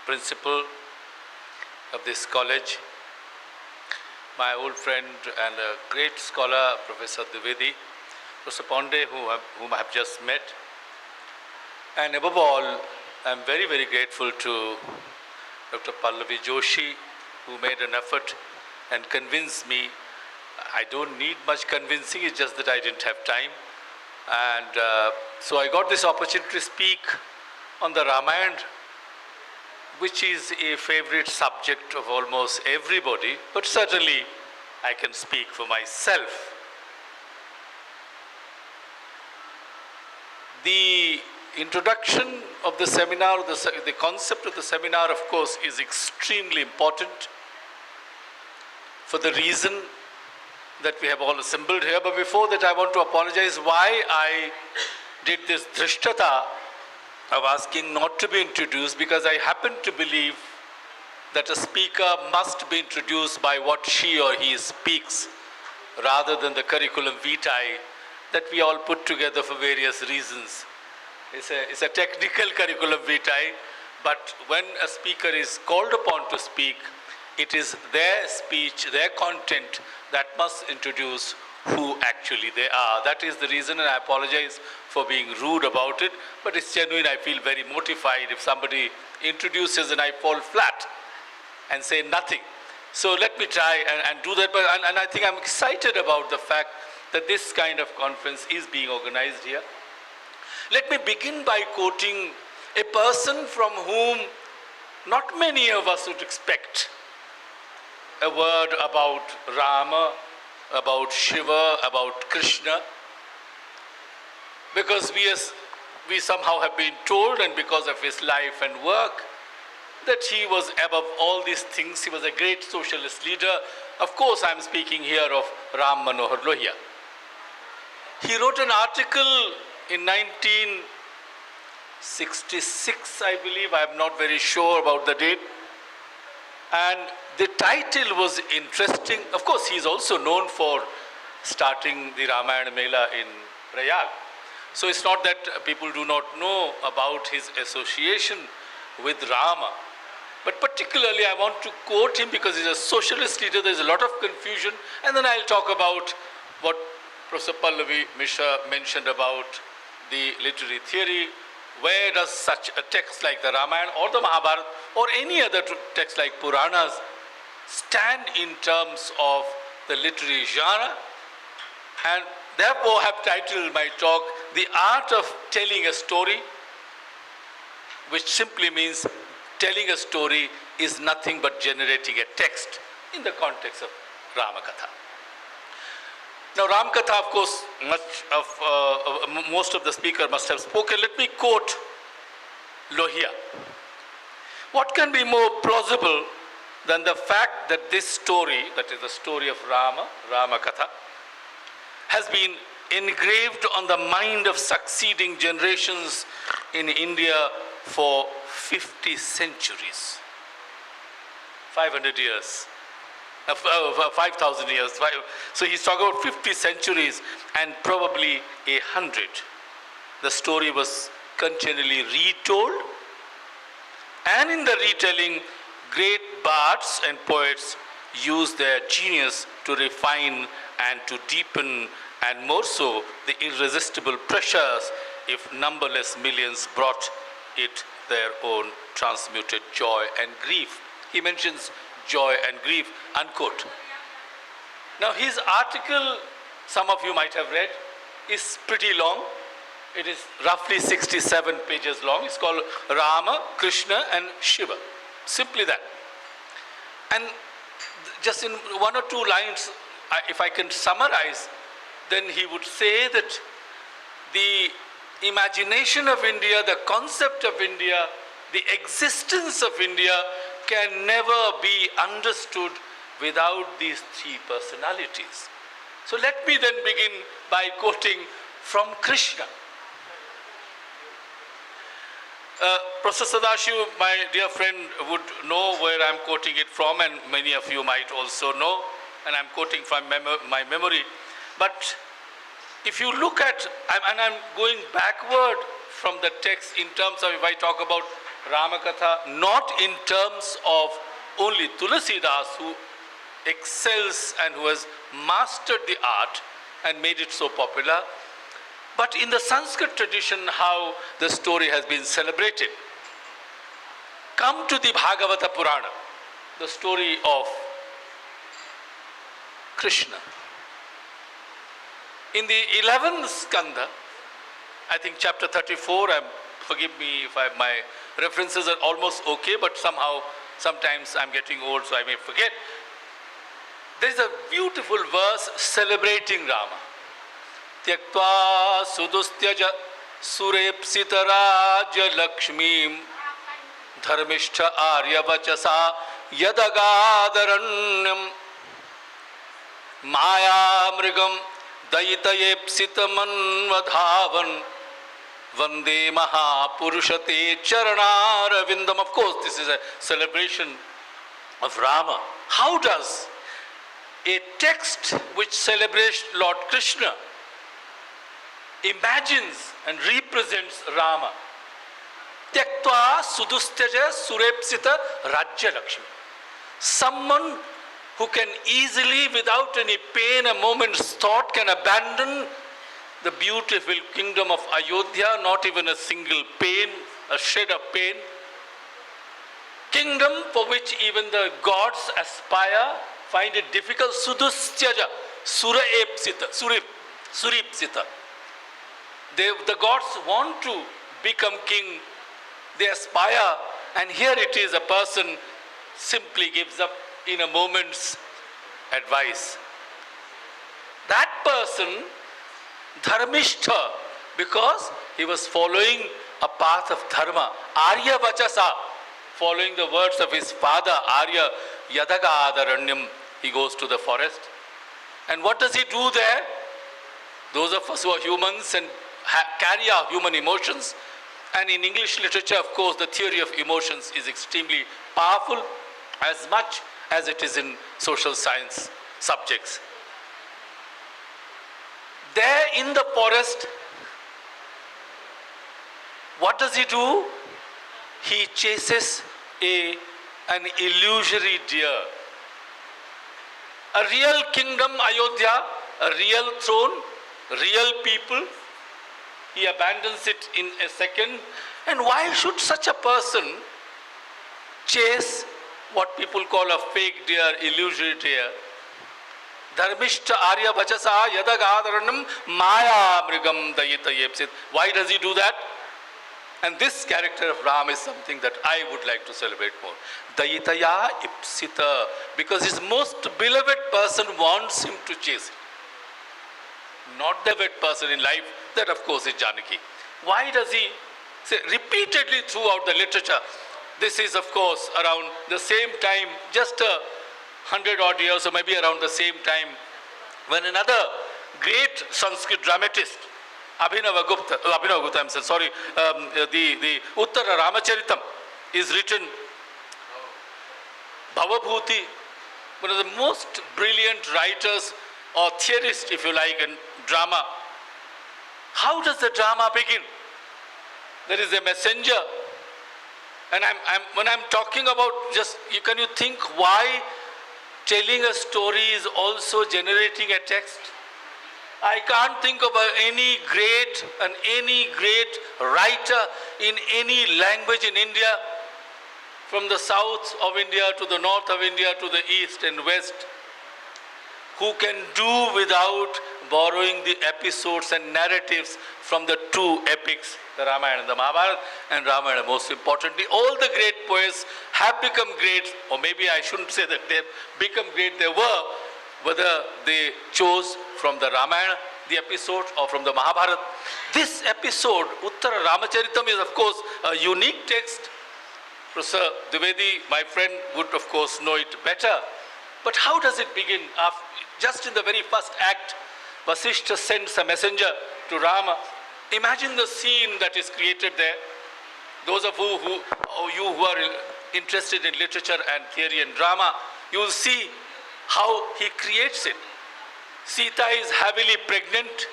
principal of this college, my old friend and a great scholar, Professor Dwivedi, Professor Ponde, whom I have just met. And above all, I am very, very grateful to Dr. Pallavi Joshi, who made an effort and convinced me. I don't need much convincing, it's just that I didn't have time. And so I got this opportunity to speak on the Ramayana, which is a favorite subject of almost everybody, but certainly I can speak for myself. The introduction of the seminar, the concept of the seminar, of course, is extremely important for the reason that we have all assembled here. But before that, I want to apologize why I did this drishtata of asking not to be introduced, because I happen to believe that a speaker must be introduced by what she or he speaks, rather than the curriculum vitae that we all put together for various reasons. It's a technical curriculum vitae, but when a speaker is called upon to speak, it is their speech, their content that must introduce who actually they are. That is the reason, and I apologize for being rude about it, but it's genuine. I feel very mortified if somebody introduces and I fall flat and say nothing. So let me try and do that, and I think I'm excited about the fact that this kind of conference is being organized here. Let me begin by quoting a person from whom not many of us would expect a word about Rama, about Shiva, about Krishna, because we somehow have been told, and because of his life and work, that he was above all these things. He was a great socialist leader. Of course, I'm speaking here of Ram Manohar Lohia. He wrote an article in 1966, I believe. I'm not very sure about the date. And the title was interesting. Of course, he's also known for starting the Ramayana Mela in Prayag. So it's not that people do not know about his association with Rama. But particularly, I want to quote him because he's a socialist leader. There's a lot of confusion. And then I'll talk about what Professor Pallavi Mishra mentioned about the literary theory. Where does such a text like the Ramayana or the Mahabharata or any other text like Puranas stand in terms of the literary genre? And therefore I have titled my talk, The Art of Telling a Story, which simply means telling a story is nothing but generating a text in the context of RamaKatha. Now, Ramkatha, of course, most of the speaker must have spoken. Let me quote Lohia. What can be more plausible than the fact that this story, that is the story of Rama, RamaKatha, has been engraved on the mind of succeeding generations in India for 50 centuries, 500 years. 5,000 years. So he's talking about 50 centuries and probably 100. The story was continually retold, and in the retelling, great bards and poets used their genius to refine and to deepen, and more so, the irresistible pressures if numberless millions brought it their own transmuted joy and grief. He mentions joy and grief, unquote. Now his article, some of you might have read, is pretty long. It is roughly 67 pages long. It's called Rama, Krishna and Shiva. Simply that. And just in one or two lines, if I can summarize, then he would say that the imagination of India, the concept of India, the existence of India can never be understood without these three personalities. So let me then begin by quoting from Krishna. Professor Sadashiv, my dear friend, would know where I'm quoting it from, and many of you might also know, and I'm quoting from my memory. But if you look at, and I'm going backward from the text in terms of, if I talk about RamaKatha not in terms of only Tulasidas, who excels and who has mastered the art and made it so popular, but in the Sanskrit tradition, how the story has been celebrated. Come to the Bhagavata Purana, the story of Krishna. In the 11th skandha, I think chapter 34, forgive me if my references are almost okay, but sometimes I'm getting old, so I may forget. There is a beautiful verse celebrating Rama. Tyaktva sudustyaja surepsita raja lakshmim dharmishta arya vachasa yadagadharanyam maya mrigam dayitayepsita manvadhavan vande mahapurushate charanaravindam. Of course, this is a celebration of Rama. How does a text which celebrates Lord Krishna imagines and represents Rama? Tyaktva sudustyaja surepsita rajya lakshmi. Someone who can easily, without any pain, a moment's thought, can abandon the beautiful kingdom of Ayodhya, not even a single pain, a shred of pain. Kingdom for which even the gods aspire, find it difficult. Sudustyaja, suripsita. The gods want to become king, they aspire, and here it is a person simply gives up in a moment's advice. That person, dharmishtha, because he was following a path of dharma. Arya vachasa, following the words of his father, Arya yadagadharanyam, he goes to the forest. And what does he do there? Those of us who are humans and carry our human emotions, and in English literature, of course, the theory of emotions is extremely powerful, as much as it is in social science subjects. There in the forest, what does he do? He chases an illusory deer. A real kingdom, Ayodhya, a real throne, real people, he abandons it in a second. And why should such a person chase what people call a fake deer, illusory deer? Dharmishta arya vachasa yadagadharanam maya mrigam dayita yepsit. Why does he do that? And this character of Ram is something that I would like to celebrate more. Dayitaya ipsita. Because his most beloved person wants him to chase it. Not the beloved person in life, that of course is Janaki. Why does he say repeatedly throughout the literature? This is of course around the same time, just 100 odd years, or maybe around the same time, when another great Sanskrit dramatist, the Uttara Ramacharitam is written. Bhavabhuti, one of the most brilliant writers or theorists, if you like, in drama. How does the drama begin? There is a messenger. And when I'm talking about can you think why telling a story is also generating a text? I can't think of any great writer in any language in India, from the south of India to the north of India to the east and west, who can do without borrowing the episodes and narratives from the two epics, the Ramayana and the Mahabharata, and Ramayana most importantly. All the great poets have become great, or maybe I shouldn't say that they have become great, they were, whether they chose from the Ramayana, the episode, or from the Mahabharata. This episode, Uttara Ramacharitam, is of course a unique text. Professor Dwivedi, my friend, would of course know it better. But how does it begin? Just in the very first act, Vasishtha sends a messenger to Rama. Imagine the scene that is created there. Those of you who are interested in literature and theory and drama, you will see how he creates it. Sita is heavily pregnant.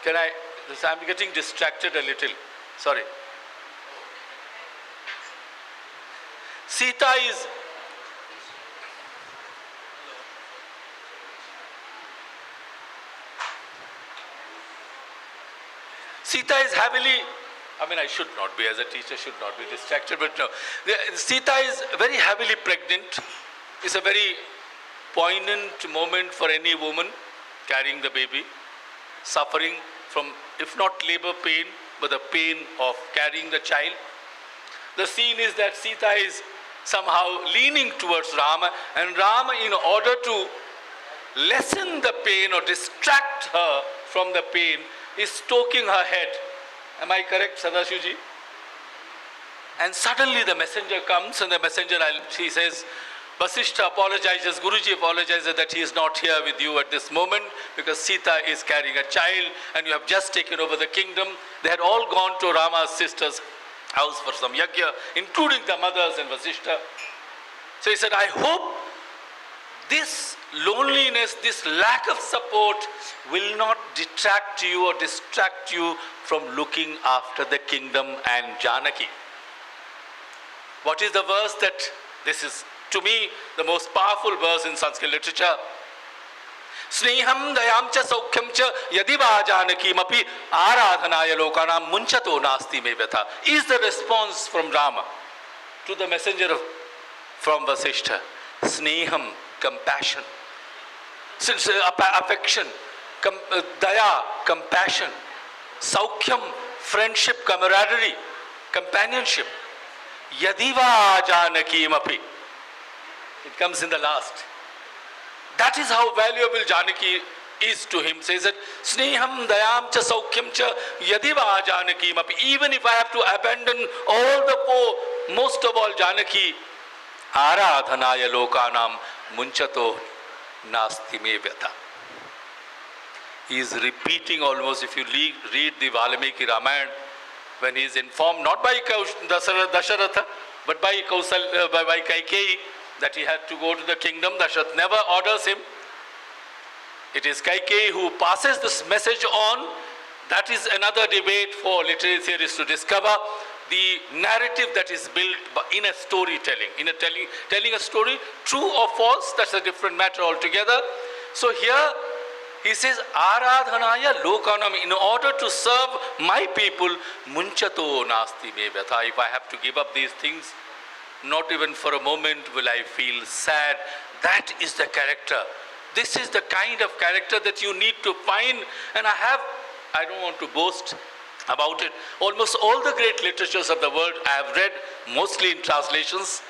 I'm getting distracted a little. Sorry. Sita is heavily, I should not be, as a teacher, should not be distracted, but no. Sita is very heavily pregnant. It's a very poignant moment for any woman carrying the baby, suffering from, if not labor pain, but the pain of carrying the child. The scene is that Sita is somehow leaning towards Rama, and Rama, in order to lessen the pain or distract her from the pain, is stroking her head. Am I correct, Sadashivji? And suddenly the messenger comes, and the messenger, she says, Vasishtha apologizes, Guruji apologizes that he is not here with you at this moment because Sita is carrying a child and you have just taken over the kingdom. They had all gone to Rama's sister's house for some yajna, including the mothers and Vasishtha. So he said, I hope this loneliness, this lack of support will not detract you or distract you from looking after the kingdom and Janaki. What is the verse that, this is to me the most powerful verse in Sanskrit literature. Sneham dayam cha saukhyam cha yadiva Janaki mapi aradhanaya lokanam munchato nasti me vyatha is the response from Rama to the messenger from Vasishtha. Sneham, compassion, affection, daya, compassion, saukhyam, friendship, camaraderie, companionship, yadiva Janaki mapi. It comes in the last. That is how valuable Janaki is to him. Says that Sneham dayam cha saukhyam cha yadiva Janaki mapi. Even if I have to abandon all the four, most of all Janaki, aradhanaya lokanam munchato nasti me vyatha. He is repeating almost, if you read the Valmiki Ramayana, when he is informed not by Dasharatha but by Kaikeyi that he had to go to the kingdom. Dasharatha never orders him. It is Kaikeyi who passes this message on. That is another debate for literary theorists to discover. The narrative that is built in a storytelling, telling a story, true or false, that's a different matter altogether. So here he says, Aradhanaya lokanam, in order to serve my people, munchato nasti me vyatha. If I have to give up these things, not even for a moment will I feel sad. That is the character. This is the kind of character that you need to find. And I don't want to boast about it. Almost all the great literatures of the world I have read, mostly in translations.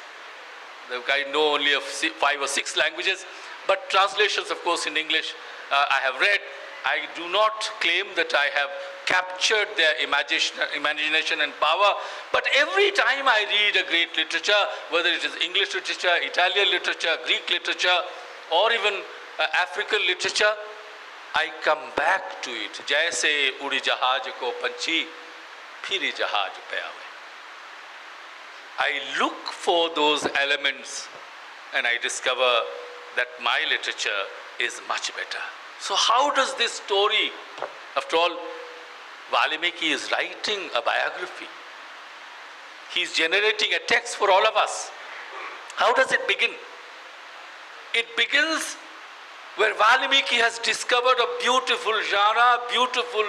I know only of 5 or 6 languages, but translations, of course, in English I have read. I do not claim that I have captured their imagination and power, but every time I read a great literature, whether it is English literature, Italian literature, Greek literature, or even African literature, I come back to it. Jaise udi jahaj ko panchi, phiri jahaj pe aave. I look for those elements and I discover that my literature is much better. So how does this story, after all, Valmiki is writing a biography. He is generating a text for all of us. How does it begin? It begins where Valmiki has discovered a beautiful genre, beautiful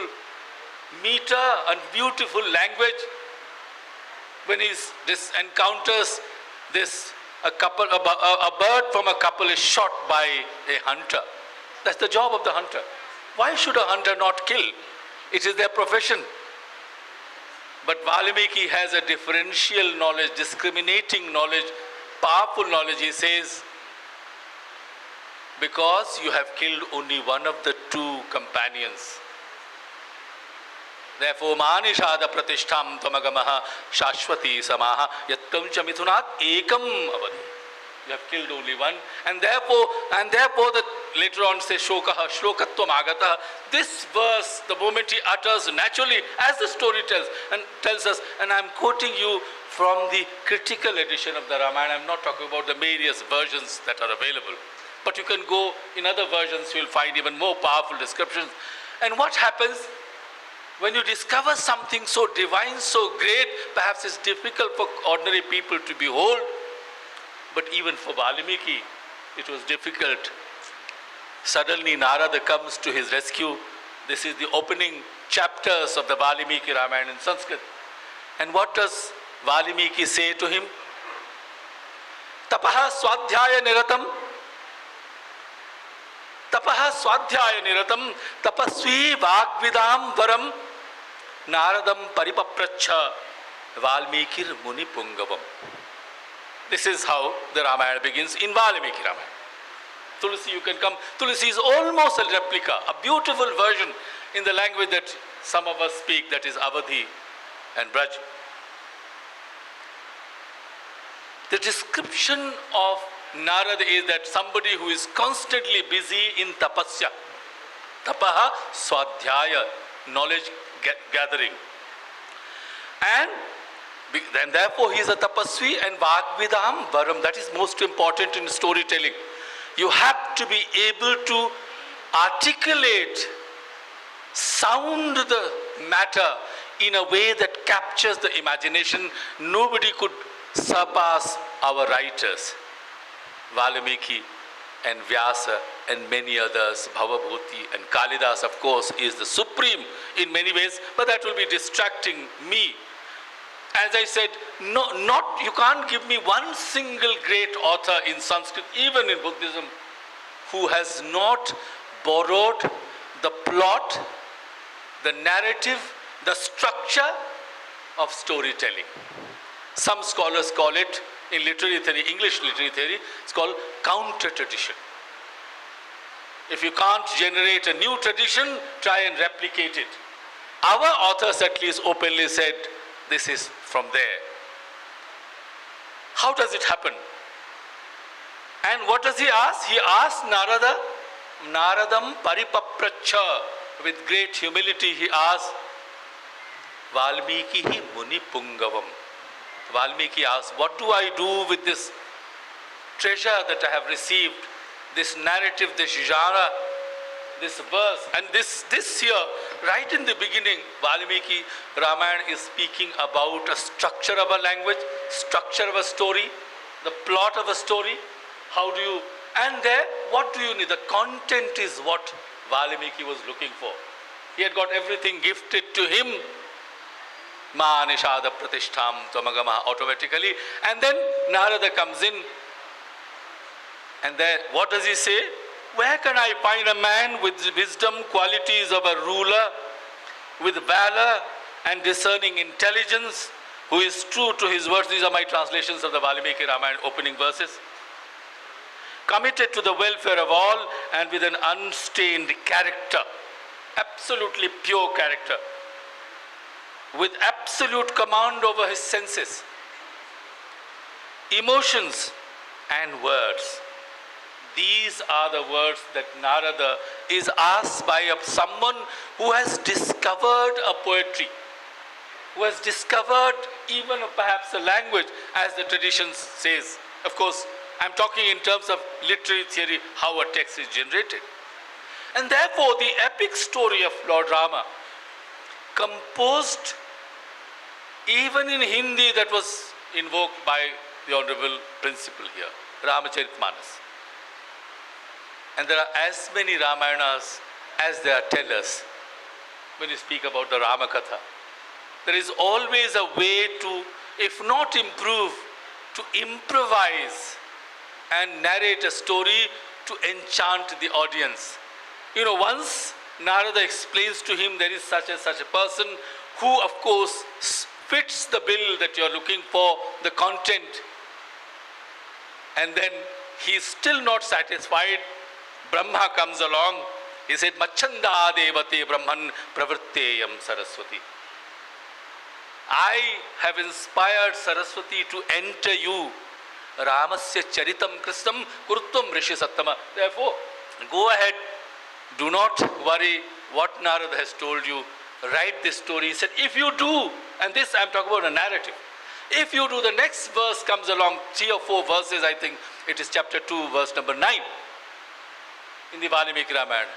meter and beautiful language. When he encounters this, a bird from a couple is shot by a hunter. That's the job of the hunter. Why should a hunter not kill? It is their profession. But Valmiki has a differential knowledge, discriminating knowledge, powerful knowledge. He says, because you have killed only one of the 2 companions. Therefore, manishada pratishtham tamagamaha shashwati samaha yattam cha mithunat ekam avadi. You have killed only one, and therefore that later on says shokaha shlokatvam agataha. This verse, the moment he utters naturally, as the story tells us, and I'm quoting you from the critical edition of the Ramayana. I'm not talking about the various versions that are available, but you can go in other versions, you will find even more powerful descriptions. And what happens when you discover something so divine, so great, perhaps it's difficult for ordinary people to behold. But even for Valmiki, it was difficult. Suddenly Narada comes to his rescue. This is the opening chapters of the Valmiki Ramayana in Sanskrit. And what does Valmiki say to him? Tapaha swadhyaya niratam. Tapaha swadhyaya niratam. Tapasvi vagvidam varam. Naradam paripapracha. Valmikir muni pungavam. This is how the Ramayana begins in Valmiki Ramayana. Tulsi, you can come. Tulsi is almost a replica, a beautiful version in the language that some of us speak, that is Avadhi and Braj. The description of Narada is that somebody who is constantly busy in tapasya. Tapaha swadhyaya, knowledge gathering. And therefore he is a tapasvi, and vagvidam varam, that is most important in storytelling. You have to be able to articulate, sound the matter in a way that captures the imagination. Nobody could surpass our writers. Valmiki and Vyasa and many others, Bhavabhuti and Kalidas, of course, is the supreme in many ways, but that will be distracting me. As I said, you can't give me one single great author in Sanskrit, even in Buddhism, who has not borrowed the plot, the narrative, the structure of storytelling. Some scholars call it, in literary theory, English literary theory, it's called counter-tradition. If you can't generate a new tradition, try and replicate it. Our authors at least openly said, this is from there. How does it happen? And what does he ask? He asks Naradam paripapracha. With great humility he asks, Valmikihi muni pungavam. Valmiki asks, what do I do with this treasure that I have received, this narrative, this genre, this verse? And this here, right in the beginning, Valmiki Ramayana is speaking about a structure of a language, structure of a story, the plot of a story. How do you, and there, what do you need? The content is what Valmiki was looking for. He had got everything gifted to him. Ma nishada pratishtham tvamagama, automatically. And then Narada comes in. And then what does he say? Where can I find a man with wisdom, qualities of a ruler, with valor and discerning intelligence, who is true to his words? These are my translations of the Valmiki Ramayana opening verses. Committed to the welfare of all and with an unstained character, absolutely pure character, with absolute command over his senses, emotions and words. These are the words that Narada is asked by someone who has discovered a poetry, who has discovered even perhaps a language, as the tradition says. Of course, I'm talking in terms of literary theory, how a text is generated. And therefore, the epic story of Lord Rama, composed even in Hindi, that was invoked by the Honorable Principal here, Ramacharitmanas. And there are as many Ramayanas as there are tellers. When you speak about the RamaKatha, there is always a way to, if not improve, to improvise and narrate a story to enchant the audience. You know, once Narada explains to him there is such and such a person who, of course, fits the bill that you are looking for, the content, and then he is still not satisfied. Brahma comes along. He said, Machanda devate Brahman pravritteyam Saraswati. I have inspired Saraswati to enter you. Ramasya charitam kristam kurtum rishi sattama. Therefore, go ahead. Do not worry what Narada has told you. Write this story. He said, if you do, and this I'm talking about a narrative. If you do, the next verse comes along, 3 or 4 verses, I think it is chapter 2, verse number 9 in the Valmiki Ramayana.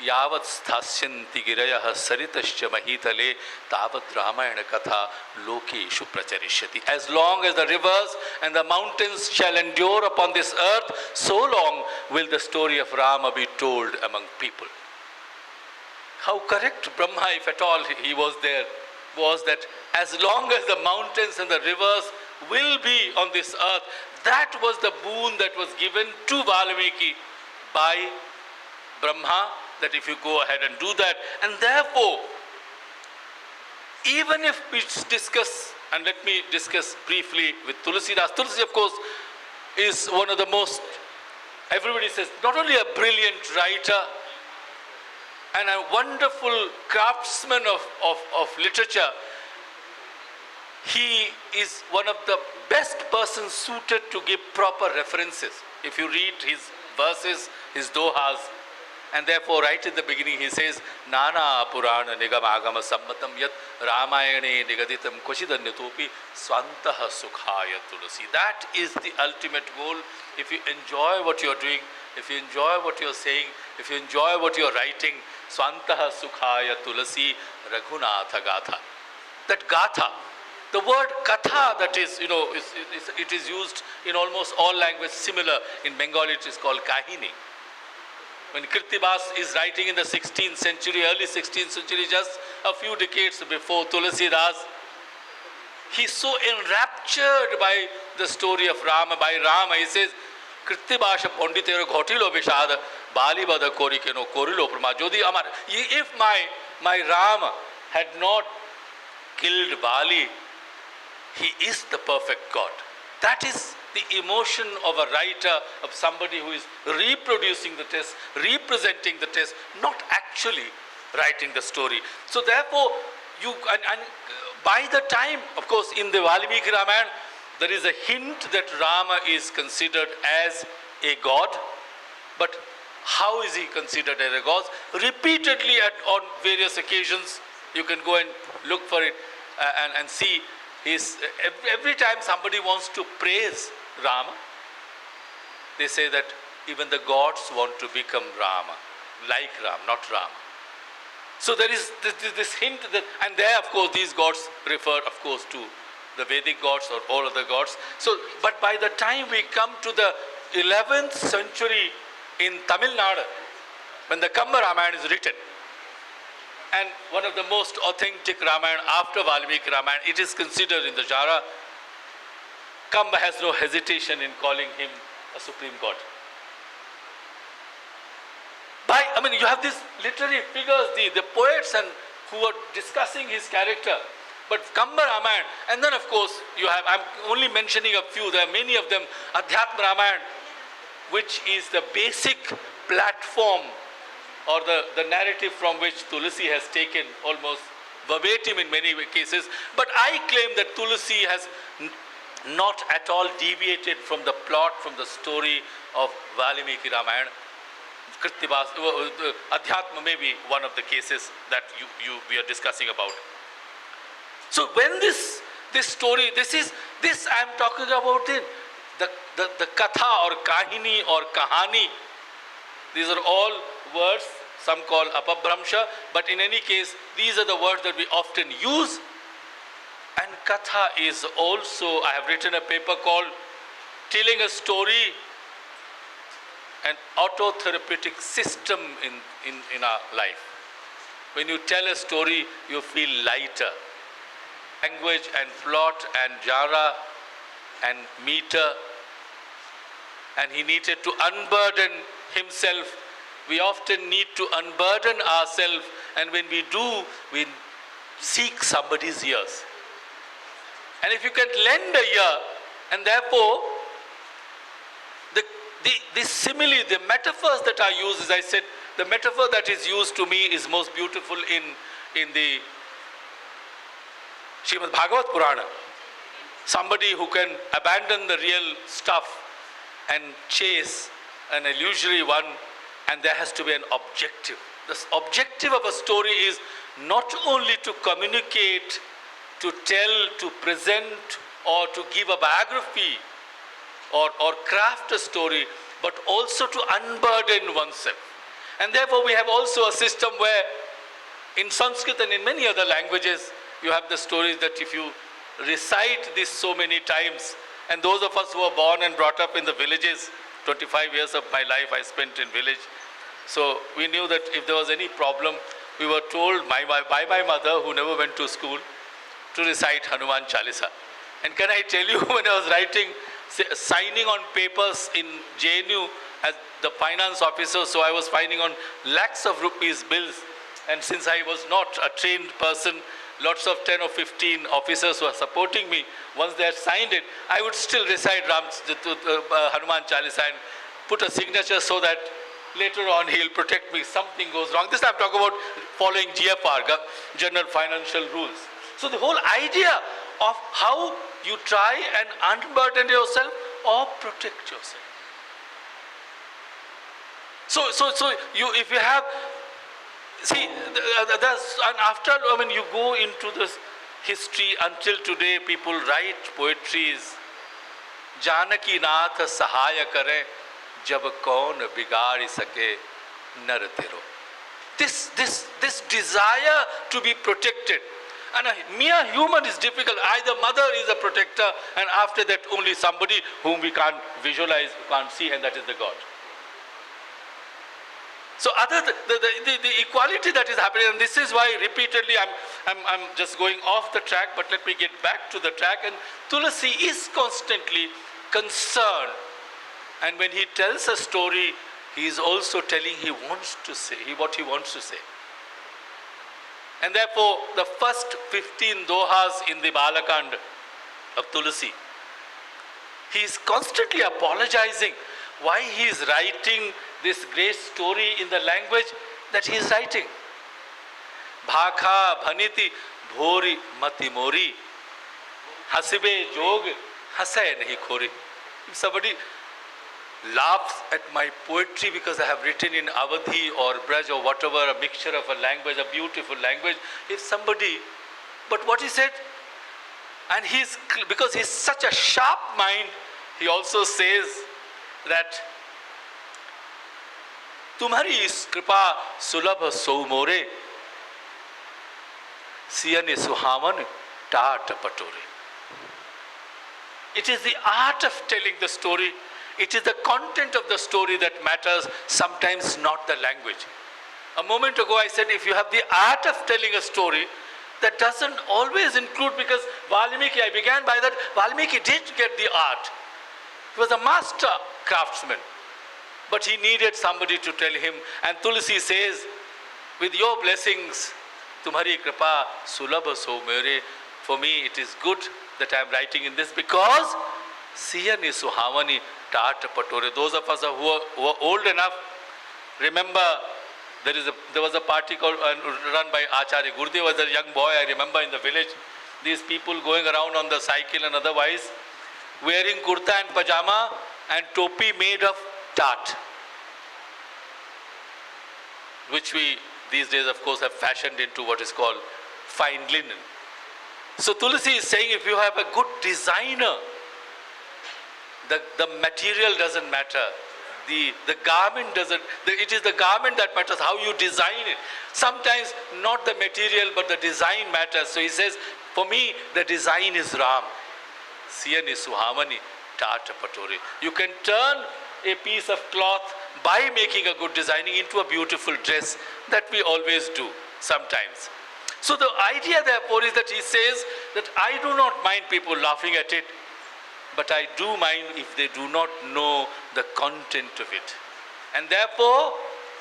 यावत् स्थास्यन्ति गिरयः सरितश्च महीतले तावत् Ramayan katha lokeshu pracharishyati. As long as the rivers and the mountains shall endure upon this earth, so long will the story of Rama be told among people. How correct Brahma, if at all he was there, was that as long as the mountains and the rivers will be on this earth, that was the boon that was given to Valmiki by Brahma, that if you go ahead and do that. And therefore, even if we discuss, and let me discuss briefly with Tulsidas. Tulsi, of course, is one of the most, everybody says, not only a brilliant writer and a wonderful craftsman of literature, he is one of the best persons suited to give proper references. If you read his verses, his dohas, and therefore right in the beginning he says, Nana Purana Nigamagama Sammatam Yat Ramayane Nigaditam Koshidanyatopi Swantaha Sukhaya Tulasi. That is the ultimate goal. If you enjoy what you're doing, if you enjoy what you're saying, if you enjoy what you're writing, Swantaha Sukhaya Tulasi Raghunatha Gatha. That Gatha, the word katha, that is, it is used in almost all languages similar. In Bengali it is called kahini. When Kirtibas is writing in the 16th century, early 16th century, just a few decades before Tulsidas, he's so enraptured by the story of Rama, by Rama. He says, Kirtibasha Ponditero Ghotilo Vishada, Bali Bada Korikeno, Korilo Prama, Jodi Amar. If my Rama had not killed Bali, he is the perfect God. That is the emotion of a writer, of somebody who is reproducing the text, representing the text, not actually writing the story. So therefore, and by the time, of course, in the Valmiki Ramayana, there is a hint that Rama is considered as a god, but how is he considered as a god? Repeatedly on various occasions, you can go and look for it and see. Every time somebody wants to praise Rama, they say that even the gods want to become Rama, like Rama, not Rama. So there is this hint that, and there of course these gods refer of course to the Vedic gods or all other gods. So, but by the time we come to the 11th century in Tamil Nadu, when the Kamba Ramayana is written, and one of the most authentic Ramayana after Valmiki Ramayana, it is considered in the genre. Kamba has no hesitation in calling him a supreme god. You have these literary figures, the poets and who are discussing his character. But Kamba Ramayana, and then of course you have, I'm only mentioning a few, there are many of them, Adhyatma Ramayana, which is the basic platform or the narrative from which Tulsi has taken almost verbatim in many cases. But I claim that Tulsi has not at all deviated from the plot, from the story of Valmiki Ramayana. Kirtibas, Adhyatma may be one of the cases that we are discussing about. So when this story, this I am talking about the katha or kahini or kahani. These are all words, some call apabhramsha, but in any case, these are the words that we often use. And katha is also, I have written a paper called Telling a Story, an autotherapeutic system in our life. When you tell a story, you feel lighter. Language and plot and genre and meter, and he needed to unburden himself. We often need to unburden ourselves, and when we do, we seek somebody's ears. And if you can lend a ear, and therefore, the simile, the metaphors that are used, as I said, the metaphor that is used to me is most beautiful in the Srimad Bhagavad Purana. Somebody who can abandon the real stuff and chase an illusory one, and there has to be an objective. The objective of a story is not only to communicate, to tell, to present, or to give a biography, or craft a story, but also to unburden oneself. And therefore we have also a system where in Sanskrit and in many other languages, you have the stories that if you recite this so many times, and those of us who are born and brought up in the villages, 25 years of my life I spent in village, so we knew that if there was any problem, we were told by my mother, who never went to school, to recite Hanuman Chalisa. And can I tell you, when I was writing, signing on papers in JNU as the finance officer, so I was signing on lakhs of rupees bills, and since I was not a trained person, lots of 10 or 15 officers who are supporting me, once they had signed it, I would still recite Hanuman Chalisa and put a signature so that later on he'll protect me, something goes wrong. This I'm talking about following GFR, General Financial Rules. So the whole idea of how you try and unburden yourself or protect yourself. So if you have, see, and after, you go into this history, until today people write poetries, Janaki Nath Sahaya Kare, Jab Kaun Bigari Sake Nar Tero. This desire to be protected. And a mere human is difficult. Either mother is a protector, and after that only somebody whom we can't visualize, can't see, and that is the God. So the equality that is happening, and this is why repeatedly I'm just going off the track, but let me get back to the track. And Tulsi is constantly concerned. And when he tells a story, he is also telling what he wants to say. And therefore, the first 15 dohas in the Balakand of Tulsi, he is constantly apologizing why he is writing this great story in the language that he is writing. Bhakha bhaniti bhori mati mori, hasibe jog hasay nahi khori. If somebody laughs at my poetry because I have written in Awadhi or Braj or whatever, a mixture of a language, a beautiful language, if somebody, but what he said, and because he's such a sharp mind, he also says that Tumhari is kripa sulabh soumore, siyane suhavan tat patore. It is the art of telling the story. It is the content of the story that matters, sometimes not the language. A moment ago I said, if you have the art of telling a story, that doesn't always include, because Valmiki, I began by that, Valmiki did get the art. He was a master craftsman, but he needed somebody to tell him. And Tulsi says, with your blessings, Tumhari kripa sulabh so mere, for me it is good that I am writing in this, because Siyani Suhavani Tat Patore. Those of us who are old enough, remember there was a party called, run by Acharya Gurudev was a young boy, I remember, in the village. These people going around on the cycle and otherwise, wearing kurta and pajama and topi made of tat, which we these days of course have fashioned into what is called fine linen. So Tulsi is saying, if you have a good designer, the material doesn't matter. The garment doesn't, it is the garment that matters, how you design it. Sometimes not the material, but the design matters. So he says, for me, the design is Ram. Siyani Suhamani Tata Patore. You can turn a piece of cloth by making a good designing into a beautiful dress, that we always do sometimes. So the idea therefore is that he says that I do not mind people laughing at it, but I do mind if they do not know the content of it. And therefore,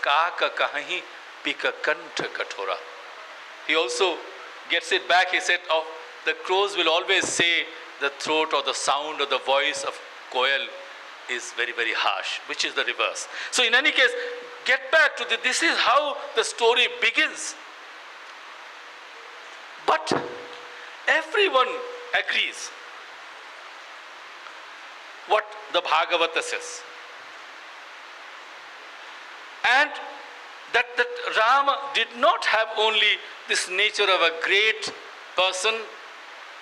Kaka Kahi Pika Kantha Kathora. He also gets it back. He said, oh, the crows will always say the throat or the sound or the voice of Koel is very, very harsh, which is the reverse. So in any case, get back to this is how the story begins. But everyone agrees what the Bhagavata says. And that Rama did not have only this nature of a great person.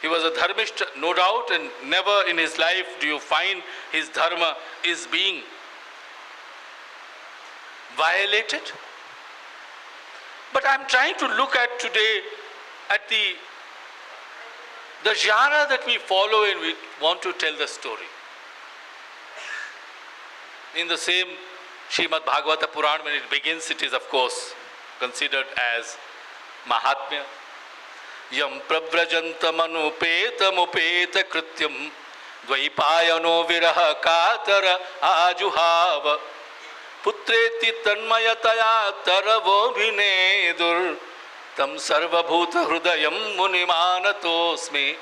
He was a dharmishta, no doubt, and never in his life do you find his dharma is being violated. But I'm trying to look at today at the genre that we follow and we want to tell the story. In the same Srimad Bhagavata Puran, when it begins, it is of course considered as Mahatmya. Yam prabrajantamanupeta krityam dvaipayano viraha katara ajuhava putreti tanmayataya taravo bhinedur tam sarvabhuta hrudayam munimanatosmi.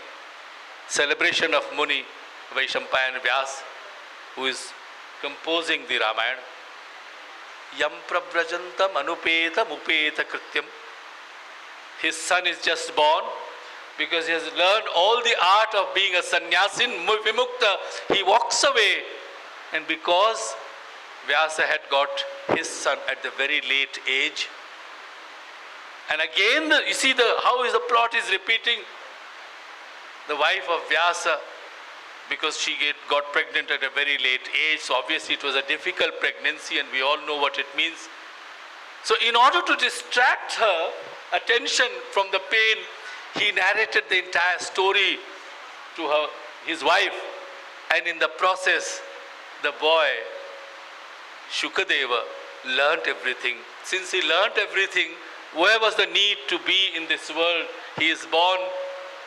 Celebration of Muni Vaishampayan Vyas, who is composing the Ramayana. Yam prabrajantam anupeta mupeta krityam. His son is just born, because he has learned all the art of being a sannyasin, vimukta. He walks away, and because Vyasa had got his son at the very late age, and again you see how is the plot is repeating. The wife of Vyasa, because she got pregnant at a very late age, so obviously it was a difficult pregnancy, and we all know what it means. So in order to distract her attention from the pain, he narrated the entire story to his wife, and in the process, the boy, Shukadeva, learnt everything. Since he learnt everything, where was the need to be in this world? He is born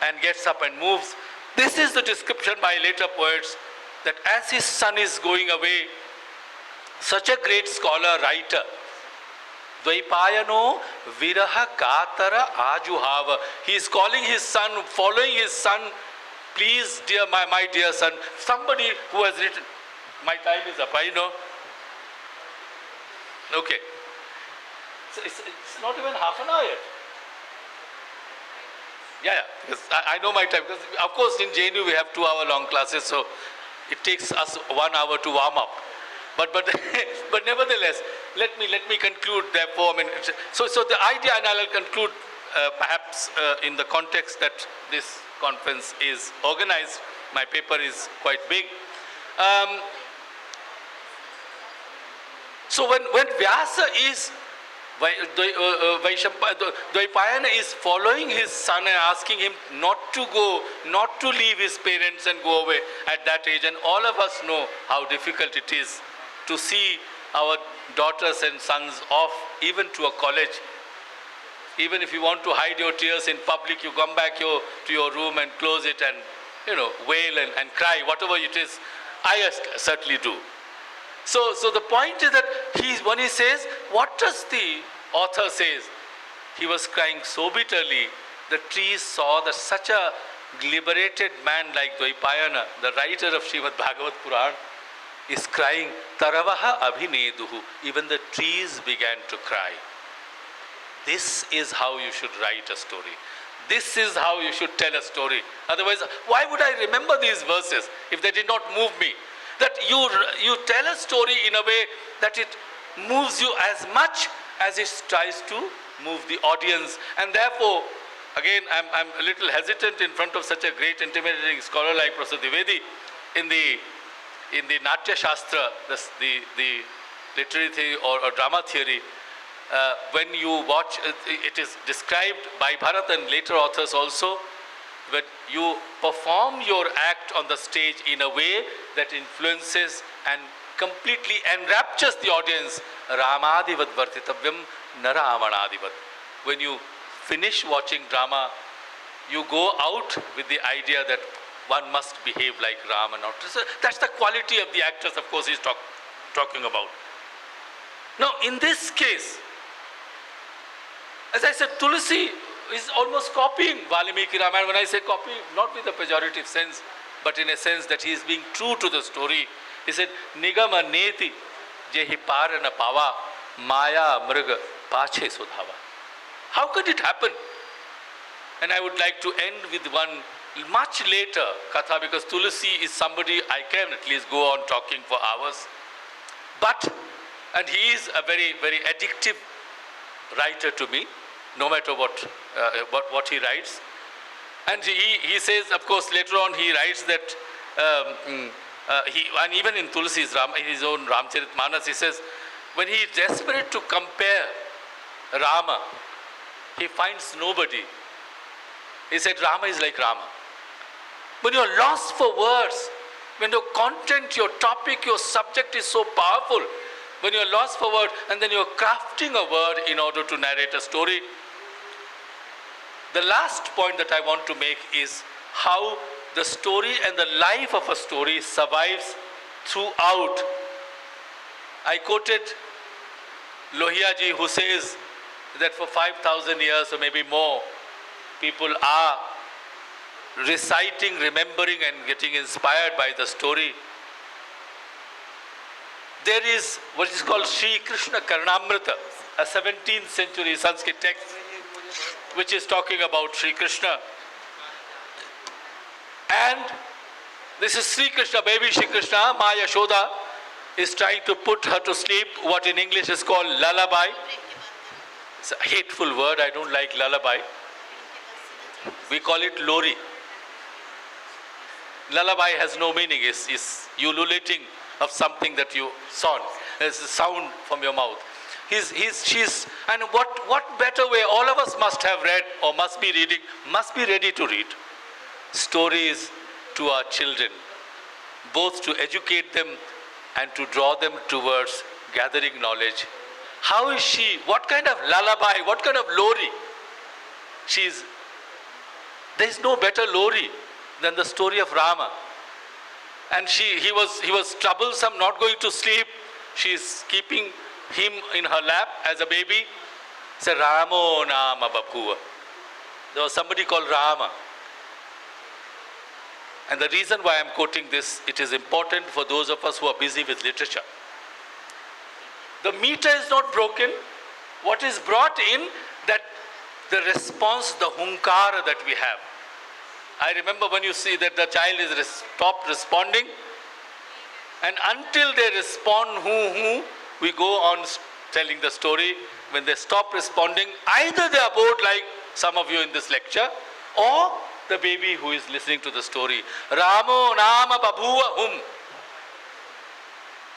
and gets up and moves. This is the description by later poets, that as his son is going away, such a great scholar, writer, Dvaipayano viraha katara ajuhava. He is calling his son, following his son, please, dear, my dear son, somebody who has written, my time is up, I know. Okay. So it's not even half an hour yet. Yeah, because I know my time. Because of course in JNU we have 2-hour-long classes, so it takes us 1 hour to warm up. But nevertheless, let me conclude. Therefore, so the idea, and I'll conclude perhaps in the context that this conference is organized. My paper is quite big. So when Vyasa is Dvaipayana is following his son and asking him not to go, not to leave his parents and go away at that age. And all of us know how difficult it is to see our daughters and sons off, even to a college. Even if you want to hide your tears in public, you come back to your room and close it and, wail and cry, whatever it is. I certainly do. So the point is that when he says, what does the author says? He was crying so bitterly. The trees saw that such a liberated man like Dvaipayana, the writer of Srimad Bhagavat Puran, is crying, Taravaha abhineduhu. Even the trees began to cry. This is how you should write a story. This is how you should tell a story. Otherwise, why would I remember these verses if they did not move me? That you tell a story in a way that it moves you as much as it tries to move the audience. And therefore, again, I'm a little hesitant in front of such a great intimidating scholar like Professor Dwivedi. In the Natya Shastra, the literary theory or drama theory, when you watch, it is described by Bharat and later authors also, when you perform your act on the stage in a way that influences and completely enraptures the audience, Ramadivat vartitavyam naravanadivat. When you finish watching drama, you go out with the idea that one must behave like Rama. So that's the quality of the actors, of course, he's talking about. Now, in this case, as I said, Tulsi is almost copying Valmiki Ramayana. When I say copy, not with a pejorative sense, but in a sense that he is being true to the story. He said, Nigama neti jehi parana pava maya mriga pache sudhava. How could it happen? And I would like to end with one much later katha, because Tulsi is somebody I can at least go on talking for hours. And he is a very, very addictive writer to me, no matter what he writes. And he says, of course, later on he writes that, and even in Tulsi's his own Ramcharitmanas, he says, when he is desperate to compare Rama he finds nobody. He said, Rama is like Rama. When you're lost for words, when your content, your topic, your subject is so powerful, when you're lost for words and then you're crafting a word in order to narrate a story. The last point that I want to make is how the story and the life of a story survives throughout. I quoted Lohia ji, who says that for 5,000 years or maybe more, people are reciting, remembering and getting inspired by the story. There is what is called Sri Krishna Karnamrita, a 17th century Sanskrit text which is talking about Sri Krishna. And this is Sri Krishna, baby Sri Krishna, Ma Yashoda is trying to put her to sleep, what in English is called lullaby. It's a hateful word, I don't like lullaby. We call it lori. Lullaby has no meaning, it's ululating of something that you saw. It's a sound from your mouth. She's, and what better way? All of us must have read or must be reading, must be ready to read stories to our children, both to educate them and to draw them towards gathering knowledge. How is she? What kind of lullaby? What kind of lori? There is no better lori than the story of Rama. And he was troublesome, not going to sleep. She's keeping him in her lap as a baby. Say Ramo Nama Bapuva. There was somebody called Rama. And the reason why I'm quoting this, it is important for those of us who are busy with literature. The meter is not broken. What is brought in, that the response, the hunkara that we have. I remember when you see that the child is stopped responding, and until they respond, we go on telling the story. When they stop responding, either they are bored like some of you in this lecture, or the baby who is listening to the story. Ramo Nama Babhuva Hum.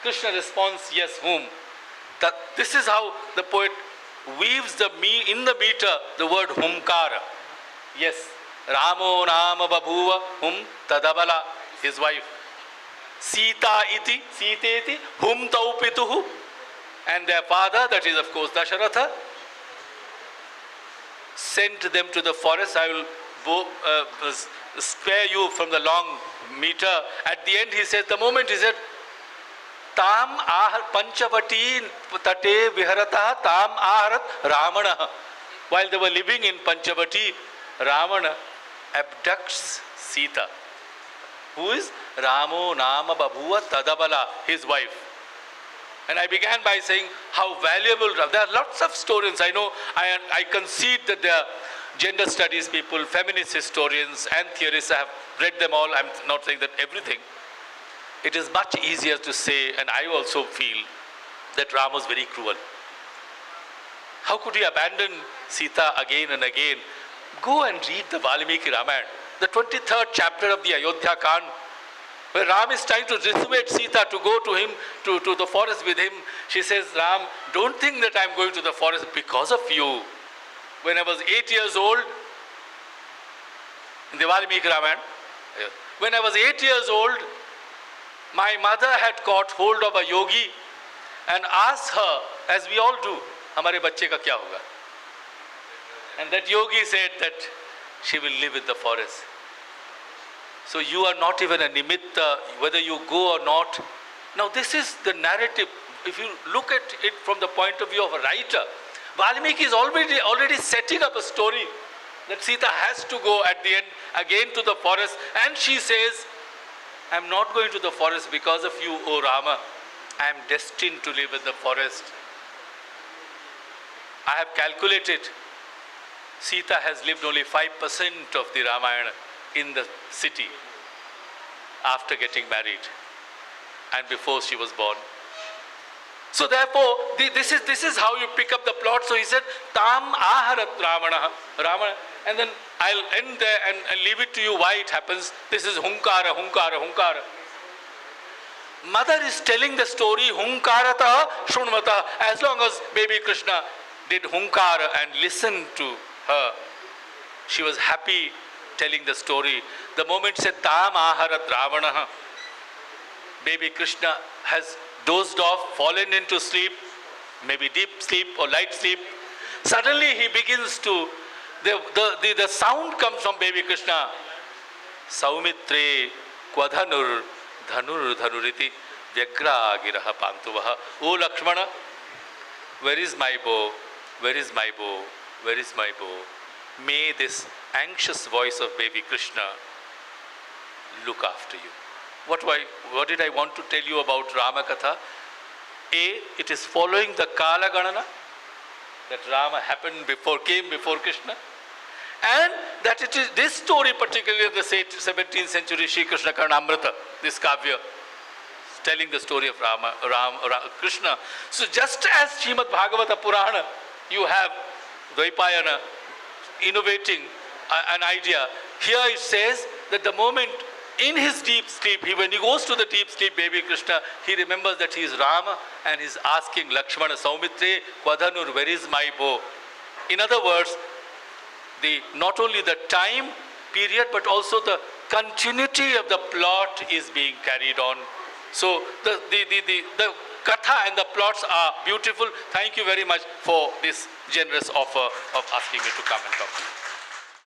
Krishna responds, yes, whom. This is how the poet weaves in the meter the word humkara. Yes, Ramo Nama Babhuva Hum Tadabala, his wife. Sita iti, Siteti, Hum Taupituhu. And their father, that is of course Dasharatha, sent them to the forest. I will spare you from the long meter. At the end he said, the moment he said, Tam ahar Panchavati tate viharata tam aharat Ramana. While they were living in Panchavati, Ramana abducts Sita, who is Ramo Nama Babhuva Tadabala, his wife. And I began by saying how valuable, there are lots of historians, I know, I concede that there are gender studies people, feminist historians and theorists, I have read them all, I'm not saying that everything. It is much easier to say, and I also feel, that Ram was very cruel. How could he abandon Sita again and again? Go and read the Valmiki Ramayana, the 23rd chapter of the Ayodhya Kand, where Ram is trying to dissuade Sita to go to him, to the forest with him. She says, Ram, don't think that I'm going to the forest because of you. When I was 8 years old, in the Valmiki Ramayana, when I was 8 years old, my mother had caught hold of a yogi and asked her, as we all do, Hamare bacche ka kya hoga? And that yogi said that she will live in the forest. So you are not even a nimitta, whether you go or not. Now this is the narrative. If you look at it from the point of view of a writer, Valmiki is already setting up a story that Sita has to go at the end again to the forest, and she says, I am not going to the forest because of you, O Rama. I am destined to live in the forest. I have calculated, Sita has lived only 5% of the Ramayana in the city after getting married and before she was born. So therefore, this is how you pick up the plot. So he said, Tam aharat Ramana. And then I'll end there and leave it to you why it happens. This is hunkara. Mother is telling the story, hunkarata shrunmata. As long as baby Krishna did hunkara and listened to her, she was happy telling the story. The moment said Tam Ahara Dravanaha, baby Krishna has dozed off, fallen into sleep, maybe deep sleep or light sleep. Suddenly he begins to, the sound comes from baby Krishna. Saumitre Kwadhanur Dhanur Dhanuriti Vyagra Giraha Pantuvaha. O Lakshmana, where is my bow? Where is my bow? Where is my bow? May this anxious voice of baby Krishna look after you. What did I want to tell you about RamaKatha? A, it is following the Kala Ganana, that Rama came before Krishna. And that it is this story, particularly the 17th century Sri Krishna Karnamrita, this Kavya, telling the story of Krishna. So just as Srimad Bhagavata Purana, you have Dvaipayana innovating an idea. Here it says that the moment in his deep sleep, when he goes to the deep sleep, baby Krishna, he remembers that he is Rama and he's asking Lakshmana, Saumitre Kwadhanur, where is my bow? In other words, not only the time period, but also the continuity of the plot is being carried on. So the katha and the plots are beautiful. Thank you very much for this generous offer of asking me to come and talk to you.